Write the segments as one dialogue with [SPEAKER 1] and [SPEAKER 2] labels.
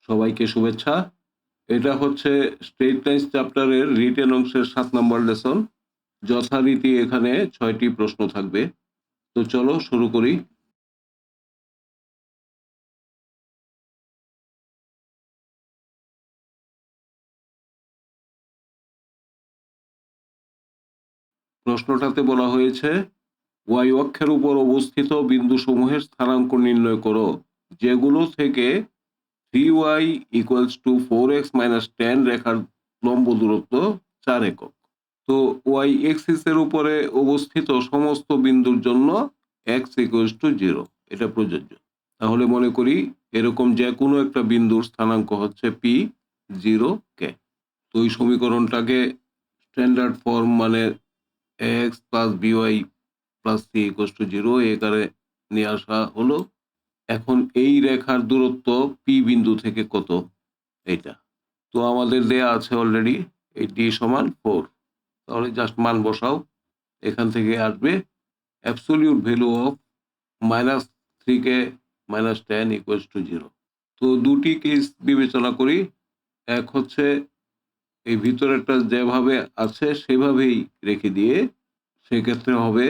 [SPEAKER 1] সবাইকে শুভেচ্ছা। এটা হচ্ছে স্ট্রেট লাইনস চ্যাপ্টারের রিটেন অংশের 7 নম্বর লেসন। যথারীতি এখানে 6টি প্রশ্ন থাকবে। তো চলো শুরু করি। প্রশ্নটাতে বলা হয়েছে ওয়াই অক্ষের উপর অবস্থিত বিন্দুসমূহের স্থানাঙ্ক নির্ণয় করো যেগুলো থেকে 3y = 4x - 10 রেখার লম্ব দূরত্ব 4 একক। তো ওয়াই এক্সিস এর উপরে অবস্থিত সমস্ত বিন্দুর জন্য x = 0 এটা প্রযোজ্য। তাহলে মনে করি এরকম যে কোনো একটা বিন্দুর স্থানাঙ্ক হচ্ছে p 0k। তো এই সমীকরণটাকে স্ট্যান্ডার্ড ফর্ম মানে x + by + c = 0 এই আকারে নিয়ে আসা হলো। এখন এই রেখার দূরত্ব p বিন্দু থেকে কত এইটা তো আমাদের দেয়া আছে অলরেডি এই d = 4। তাহলে জাস্ট মান বসাও। এখান থেকে আসবে অ্যাবসলিউট ভ্যালু অফ -3k - 10 = 0। তো দুটি কেস বিবেচনা করি। এক হচ্ছে এই ভিতরেরটা যেভাবে আছে সেভাবেই রেখে দিয়ে সেক্ষেত্রে হবে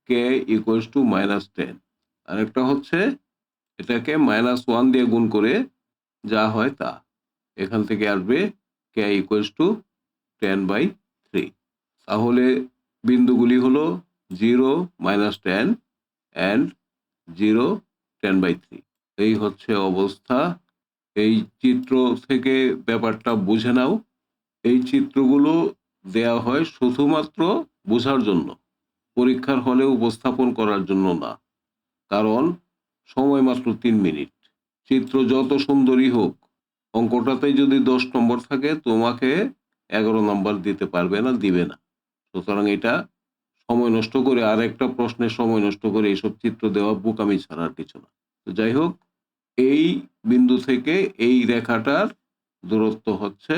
[SPEAKER 1] k = -10। আরেকটা হচ্ছে এটাকে -1 দিয়ে গুণ করে যা হয় তা। এখান থেকে আসবে k = 10/3। তাহলে বিন্দুগুলি হলো 0 - 10 and 0 10/3। এই হচ্ছে অবস্থা। এই চিত্র থেকে ব্যাপারটা বুঝে নাও। এই চিত্রগুলো দেয়া হয় শুধুমাত্র বোঝার জন্য, পরীক্ষার হলে উপস্থাপন করার জন্য না। কারণ সময় মাত্র 3 মিনিট। চিত্র যত সুন্দরই হোক, অঙ্কটাতে যদি 10 নম্বর থাকে তোমাকে 11 নম্বর দিতে পারবে না, দিবে না। সুতরাং এটা সময় নষ্ট করে আরেকটা প্রশ্নের সময় নষ্ট করে এইসব চিত্র দেওয়া বোকামি ছাড়া আর কিছু না। তো যাই হোক, এই বিন্দু থেকে এই রেখাটার দূরত্ব হচ্ছে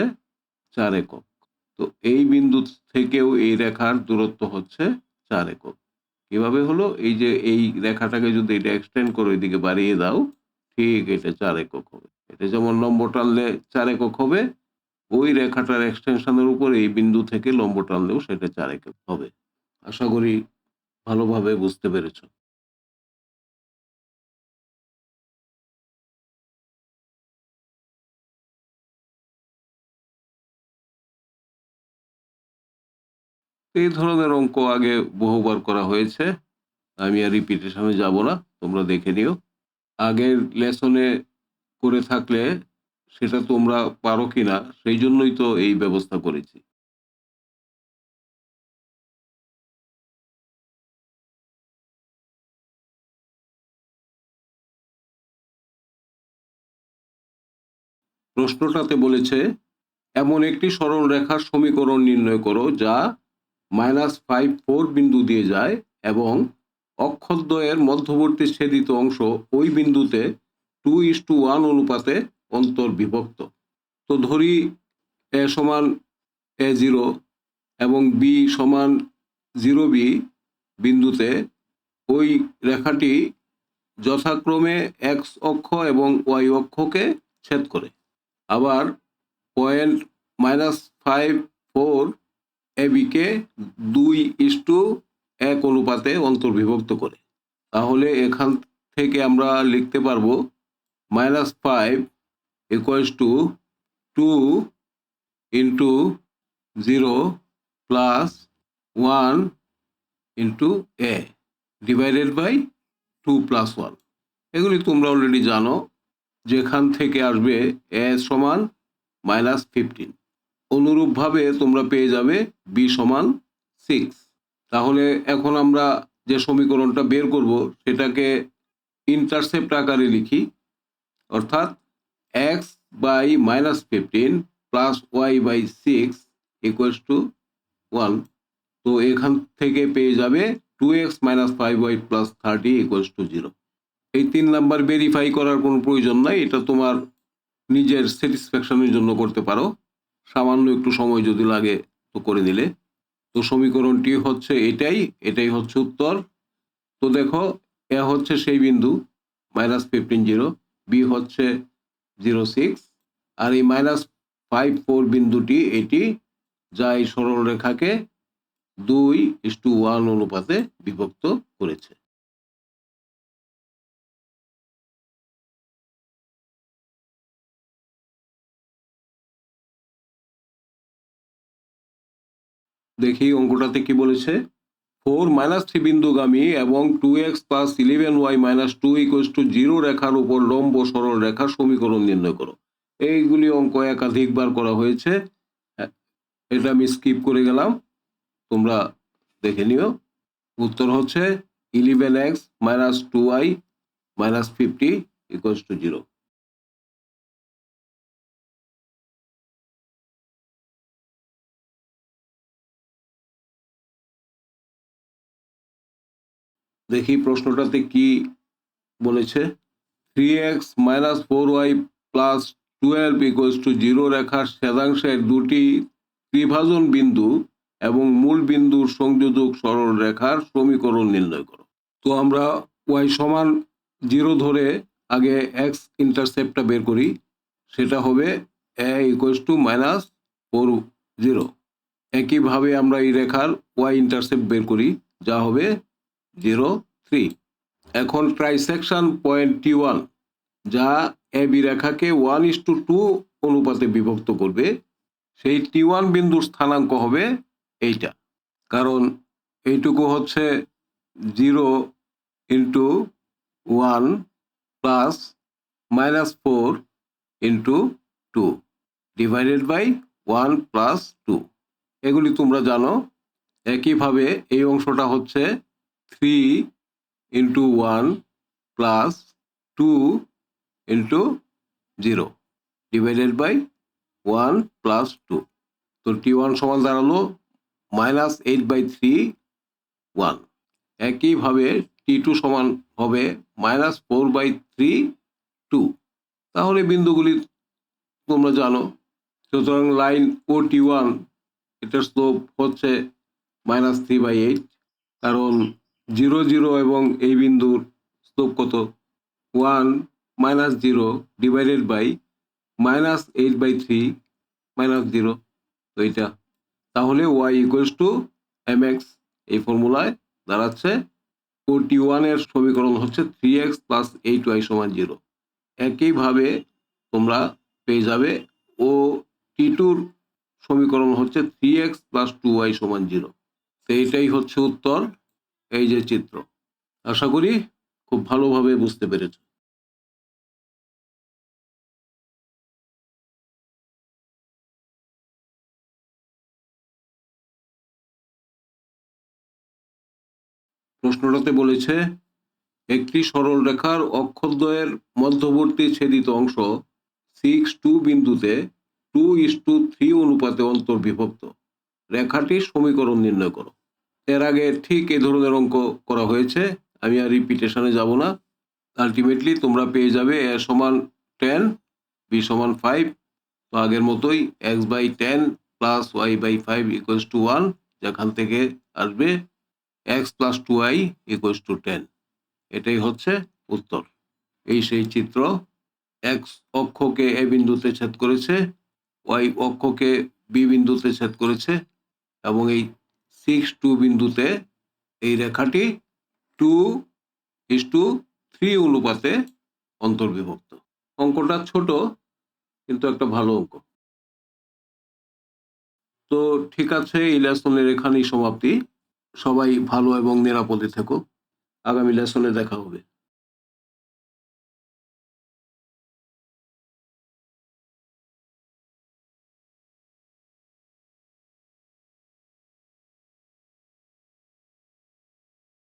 [SPEAKER 1] 4 একক। তো এই বিন্দু থেকেও এই রেখার দূরত্ব হচ্ছে 4 একক। কিভাবে হলো? এই যে এই রেখাটাকে যদি এটা এক্সটেন্ড করে ওইদিকে বাড়িয়ে দাও, ঠিক এটা 4 একক হবে। এটা যেমন লম্ব টানলে 4 একক হবে, ওই রেখাটার এক্সটেনশনের উপর এই বিন্দু থেকে লম্ব টানলেও সেটা 4 একক হবে। আশা করি ভালোভাবে বুঝতে পেরেছ। এই ধরনের অঙ্ক আগে বহুবার করা হয়েছে। আমি আর রিপিটেশনে যাব না, তোমরা দেখে নিও। আগের লেসনে করে থাকলে সেটা তোমরা পারো কিনা সেই জন্যই তো এই ব্যবস্থা করেছি। প্রশ্নটাতে বলেছে এমন একটি সরল রেখার সমীকরণ নির্ণয় করো যা -5 4 বিন্দু দিয়ে যায় এবং অক্ষদ্বয়ের মধ্যবর্তী ছেদিত অংশ ওই বিন্দুতে 2:1 অনুপাতে অন্তর্বিভক্ত। তো ধরি a = a0 এবং b = 0b বিন্দুতে ওই রেখাটি যথাক্রমে x অক্ষ এবং y অক্ষকে ছেদ করে। আবার পয়েন্ট -5 4 এবি কে 2:1 অনুপাতে অন্তর্বিভক্ত করে। তাহলে এখান থেকে আমরা লিখতে পারবো -5 = 2 × 0 + 1 × a ডিভাইডেড বাই 2 + 1। এগুলি তোমরা অলরেডি জানো, যেখান থেকে আসবে a = -15। অনুরূপভাবে তোমরা পেয়ে যাবে b = 6। তাহলে এখন আমরা যে সমীকরণটা বের করব সেটাকে ইন্টারসেপ্ট আকারে লিখি, অর্থাৎ x/-15 + y/6 = 1। তো এখান থেকে পেয়ে যাবে 2x - 5y + 30 = 0। এই 3 নাম্বার ভেরিফাই করার কোনো প্রয়োজন নাই, এটা তোমার নিজের স্যাটিসফ্যাকশনের জন্য করতে পারো। সামান্য একটু সময় যদি লাগে তো করে নিলে। তো সমীকরণটি হচ্ছে এটাই হচ্ছে উত্তর। তো দেখো, এ হচ্ছে সেই বিন্দু -15 0, বি হচ্ছে 0 6 আর এই -5 4 বিন্দুটি এটি যা এই সরল রেখাকে 2:1 অনুপাতে বিভক্ত করেছে। দেখি অঙ্কটাতে কি বলেছে। 4 -3 বিন্দুগামী এবং 2x + 11y - 2 = 0 রেখার উপর লম্ব সরল রেখার সমীকরণ নির্ণয় করো। এইগুলি অঙ্ক একাধিকবার করা হয়েছে, এটা আমি স্কিপ করে গেলাম, তোমরা দেখে নিও। উত্তর হচ্ছে 11x - 2y - 50 = 0। দেখি প্রশ্নটাতে কি বলেছে। 3x - 4y + 12 = 0 রেখার ছেদাংশের দুটি ত্রিভাজন বিন্দু এবং মূল বিন্দুর সংযোজক সরল রেখার সমীকরণ নির্ণয় করো। তো আমরা y সমান 0 ধরে আগে x ইন্টারসেপ্টটা বের করি, সেটা হবে a = -4 0। একইভাবে আমরা এই রেখার y ইন্টারসেপ্ট বের করি, যা হবে 0 3। এখন ট্রাইসেকশন পয়েন্ট T1 যা AB রেখাকে 1:2 অনুপাতে বিভক্ত করবে, সেই T1 বিন্দুর স্থানাঙ্ক হবে এইটা, কারণ এইটুকু হচ্ছে 0 × 1 + -4 × 2 / 1 + 2। এগুলি তোমরা জানো। একইভাবে এই অংশটা হচ্ছে 3 × 1 + 2 × 0 / 1 + 2। তো T1 সমান দাঁড়ালো -8/3 1। একইভাবে T2 সমান হবে -4/3 2। তাহলে বিন্দুগুলি তোমরা জানো। সুতরাং লাইন ও T1 এটার স্লোপ হচ্ছে -3/8, কারণ 0 0 এবং এই বিন্দুর স্লোপ কত 1 - 0 / -8/3 -0, তো এটা তাহলে y = mx। এই ফর্মুলায় দাঁড়াচ্ছে ও T1 এর সমীকরণ হচ্ছে 3x + 8y = 0। একইভাবে তোমরা পেয়ে যাবে ও T2 সমীকরণ হচ্ছে 3x + 2y = 0। তো এইটাই হচ্ছে উত্তর, এই যে চিত্র। আশা করি খুব ভালোভাবে বুঝতে পেরেছো। প্রশ্নটাতে বলেছে একটি সরল রেখার অক্ষদ্বয়ের মধ্যবর্তী ছেদিত অংশ 6 2 বিন্দুতে 2:3 অনুপাতে অন্তর্বিভক্ত, রেখাটির সমীকরণ নির্ণয় করো। এর আগে ঠিক এই ধরনের অঙ্ক করা হয়েছে, আমি আর রিপিটেশনে যাব না। আলটিমেটলি তোমরা পেয়ে যাবে a = 10, b = 5। তো আগের মতোই x/10 + y/5 = 1, যেখান থেকে আসবে x + 2y = 10। এটাই হচ্ছে উত্তর। এই সেই চিত্র, x অক্ষকে a বিন্দুতে ছেদ করেছে, y অক্ষকে b বিন্দুতে ছেদ করেছে, এবং এই 6 2 বিন্দুতে এই রেখাটি 2:3 অনুপাতে অন্তর্বিভক্ত। অঙ্কটা ছোট, কিন্তু একটা ভালো অঙ্ক। তো ঠিক আছে, এই লেসনের এখানেই সমাপ্তি। সবাই ভালো এবং নিরাপদে থেকো। আগামী লেসনে দেখা হবে।